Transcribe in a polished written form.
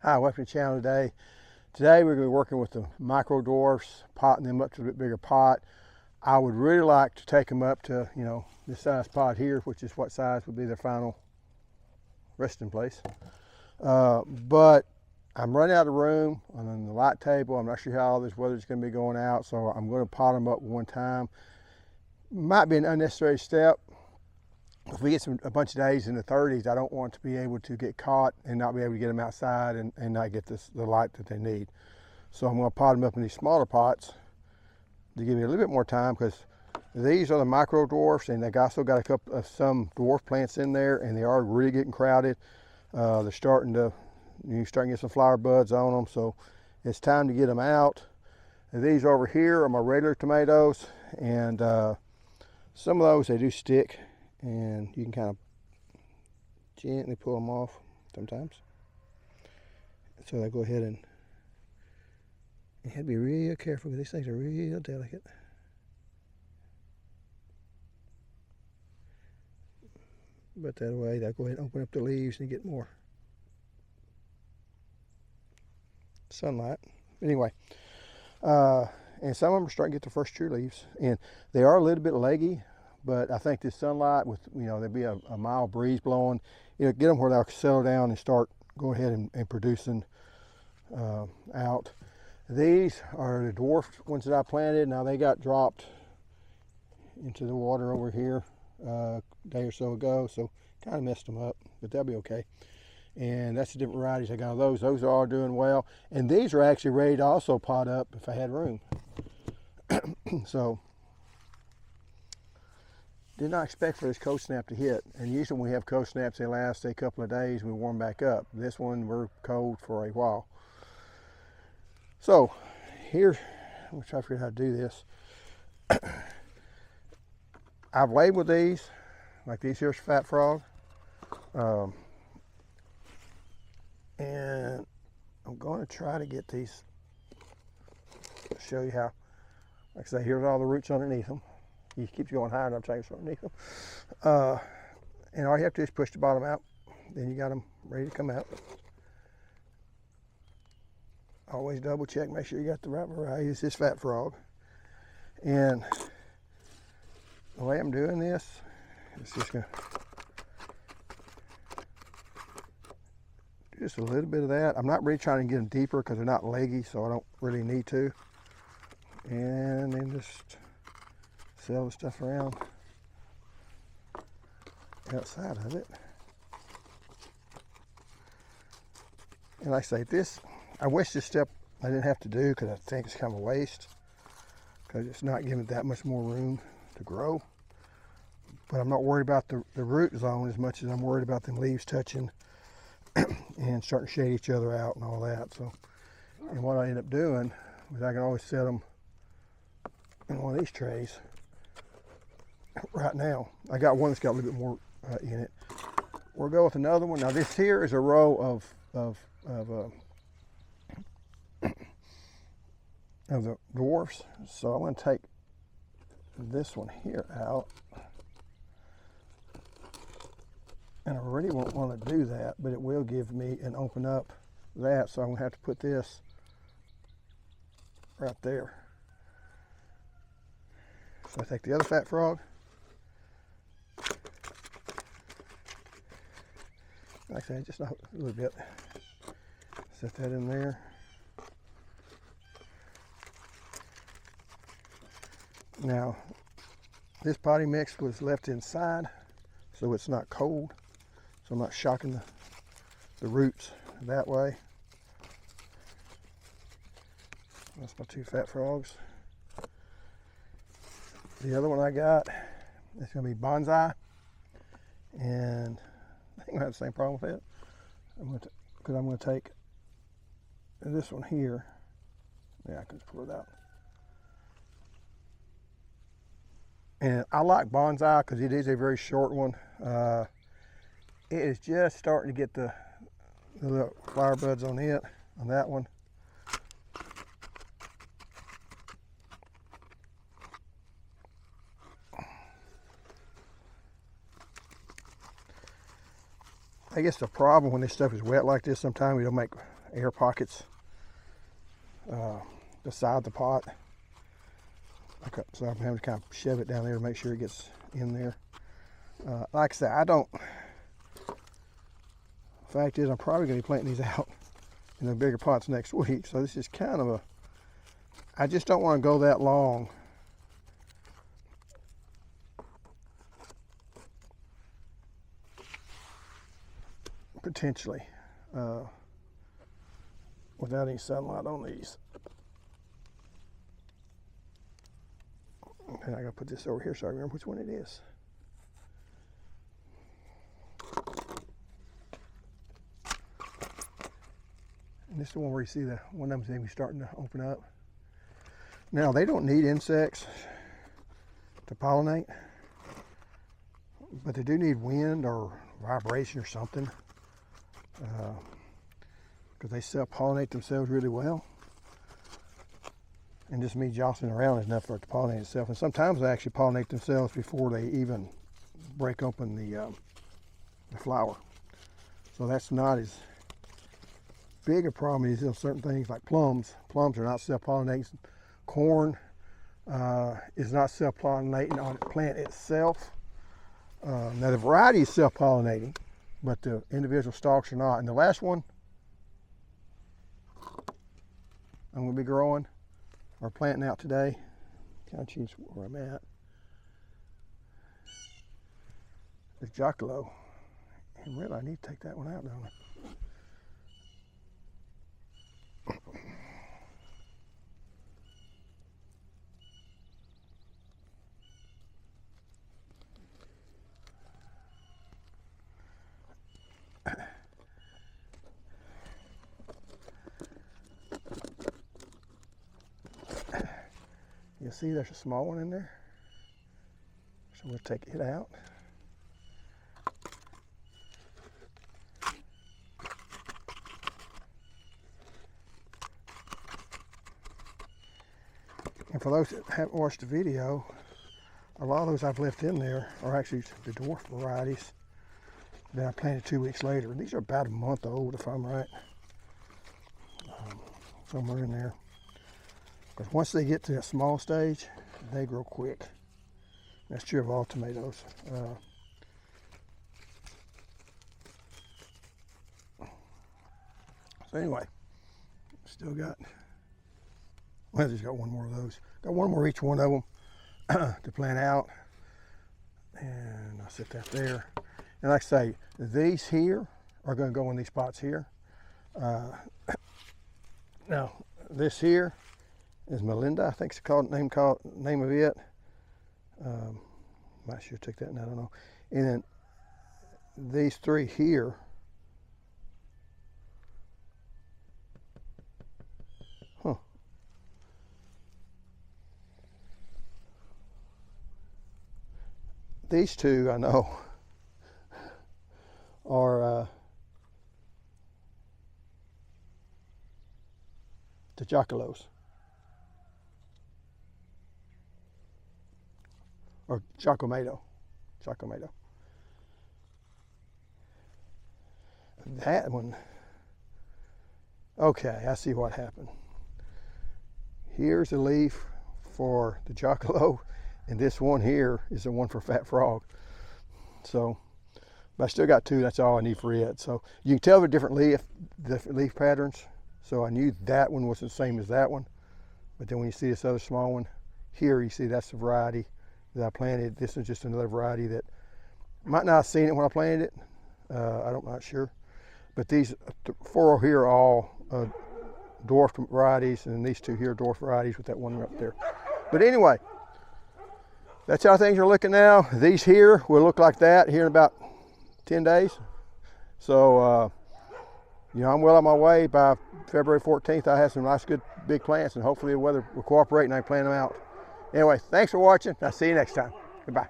Hi, welcome to the channel today. Today we're going to be working with the micro dwarfs, potting them up to a bit bigger pot. I would really like to take them up to, this size pot here, which is what size would be their final resting place. But I'm running out of room on the light table. I'm not sure how all this weather's going to be going out, so I'm going to pot them up one time. Might be an unnecessary step. If we get a bunch of days in the 30s, I don't want to be able to get caught and not be able to get them outside and not get the light that they need. So I'm going to pot them up in these smaller pots to give me a little bit more time, because these are the micro dwarfs, and they've also got a couple of some dwarf plants in there, and they are really getting crowded. They're starting to, starting to get some flower buds on them, so it's time to get them out. And these over here are my regular tomatoes, and some of those they do stick, and you can kind of gently pull them off sometimes. So I go ahead and you have to be real careful, because these things are real delicate. But that way, they'll go ahead and open up the leaves and get more sunlight. Anyway, and some of them are starting to get the first true leaves, and they are a little bit leggy. But I think this sunlight, with there'll be a mild breeze blowing, get them where they'll settle down and start go ahead and producing out. These are the dwarf ones that I planted. Now they got dropped into the water over here a day or so ago, so kind of messed them up, but they'll be okay. And that's the different varieties I got of those. Those are all doing well, and these are actually ready to also pot up if I had room. So. Did not expect for this cold snap to hit, and usually when we have cold snaps, they last a couple of days, we warm back up. This one, we're cold for a while. So here, I'm gonna try to figure out how to do this. I've labeled these, like these here's fat frog, and I'm going to try to get these, show you how. Like I say, here's all the roots underneath them. He keeps going higher, and I'm trying to start underneath them. And all you have to do is push the bottom out. Then you got them ready to come out. Always double check, make sure you got the right variety. It's this fat frog. And the way I'm doing this is just gonna do just a little bit of that. I'm not really trying to get them deeper because they're not leggy, so I don't really need to. And then just sell the stuff around outside of it. And like I say, this, I wish this step I didn't have to do, because I think it's kind of a waste, because it's not giving it that much more room to grow. But I'm not worried about the root zone as much as I'm worried about them leaves touching and starting to shade each other out and all that. So, and what I end up doing is I can always set them in one of these trays. Right now, I got one that's got a little bit more in it. We'll go with another one. Now this here is a row of the dwarfs. So I'm going to take this one here out. And I really won't want to do that, but it will give me and open up that. So I'm going to have to put this right there. So I take the other fat frog. Like I said, just a little bit. Set that in there. Now, this potting mix was left inside, so it's not cold. So I'm not shocking the roots that way. That's my two fat frogs. The other one I got, it's going to be bonsai, and I think I have the same problem with it. Because I'm going to take this one here. Yeah, I can just pull it out. And I like bonsai because it is a very short one. It is just starting to get the little flower buds on it, on that one. I guess the problem when this stuff is wet like this, sometimes we don't make air pockets beside the pot. Okay, so I'm having to kind of shove it down there to make sure it gets in there. Like I said, I don't. Fact is, I'm probably going to be planting these out in the bigger pots next week. So this is kind of a. I just don't want to go that long. Potentially, without any sunlight on these. And I gotta put this over here so I remember which one it is. And this is the one where you see the one of them's maybe starting to open up. Now they don't need insects to pollinate, but they do need wind or vibration or something. Because they self-pollinate themselves really well. And just me jostling around is enough for it to pollinate itself. And sometimes they actually pollinate themselves before they even break open the flower. So that's not as big a problem as certain things like plums. Plums are not self-pollinating. Corn is not self-pollinating on the plant itself. Now the variety is self-pollinating, but the individual stalks are not. And the last one I'm going to be growing or planting out today, kind of choose where I'm at, is Jackalope. And really, I need to take that one out, don't I? You'll see there's a small one in there. So we'll take it out. And for those that haven't watched the video, a lot of those I've left in there are actually the dwarf varieties that I planted 2 weeks later. These are about a month old, if I'm right. Somewhere in there. Because once they get to a small stage, they grow quick. That's true of all tomatoes. So anyway, still got, well, I just got one more of those. Got one more each one of them to plant out. And I'll set that there. And like I say, these here are going to go in these pots here. Now, this here is Melinda, I think it's called name of it. Might sure take that, and I don't know. And then these three here these two I know are the Jackalopes. Or Giacomato. That one, okay, I see what happened. Here's a leaf for the Jackalope, and this one here is the one for Fat Frog. So, but I still got two, that's all I need for it. So you can tell the different leaf patterns. So I knew that one was the same as that one. But then when you see this other small one, here you see that's the variety that I planted. This is just another variety that might not have seen it when I planted it. I'm not sure. But these four here are all dwarf varieties, and these two here are dwarf varieties with that one up there. But anyway, that's how things are looking now. These here will look like that here in about 10 days. So, you know, I'm well on my way. By February 14th, I have some nice, good, big plants, and hopefully the weather will cooperate and I plant them out. Anyway, thanks for watching. I'll see you next time. Goodbye.